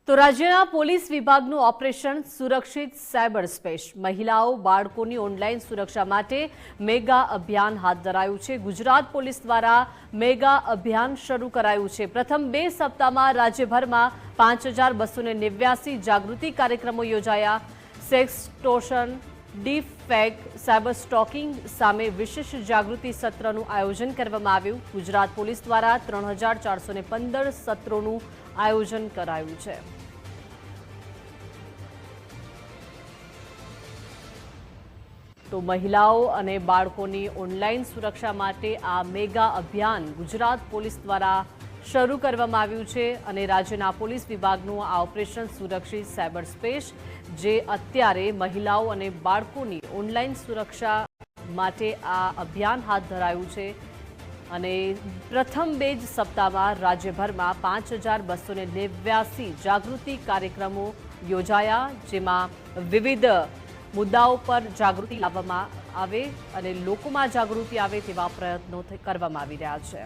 તો રાજ્યના પોલીસ વિભાગનું ઓપરેશન સુરક્ષિત સાયબર સ્પેસ મહિલાઓ બાળકોની ઓનલાઈન સુરક્ષા માટે મેગા અભિયાન હાથ ધરાયું છે। ગુજરાત પોલીસ દ્વારા મેગા અભિયાન શરૂ કરાયું છે। પ્રથમ 2 સપ્તાહમાં રાજ્યભરમાં 5289 જાગૃતિ કાર્યક્રમો યોજાયા। સેક્સટોર્શન, ડીપ ફેક, સાયબર સ્ટોકિંગ સામે વિશેષ જાગૃતિ સત્રનું આયોજન કરવામાં આવ્યું। ગુજરાત પોલીસ દ્વારા 3415 સત્રોનું આયોજન કરાયું છે। તો મહિલાઓ અને બાળકોની ઓનલાઈન સુરક્ષા માટે આ મેગા અભિયાન ગુજરાત પોલીસ દ્વારા શરૂ કરવામાં આવ્યું છે અને રાજ્યના પોલીસ વિભાગનું આ ઓપરેશન સુરક્ષિત સાયબર સ્પેસ જે અત્યારે મહિલાઓ અને બાળકોની ઓનલાઈન સુરક્ષા માટે આ અભિયાન હાથ ધરાયું છે અને પ્રથમ 2 જ સપ્તાહમાં રાજ્યભરમાં 5289 જાગૃતિ કાર્યક્રમો યોજાયા, જેમાં વિવિધ મુદ્દાઓ પર જાગૃતિ લાવવામાં આવે અને લોકોમાં જાગૃતિ આવે તેવા પ્રયત્નો કરવામાં આવી રહ્યા છે।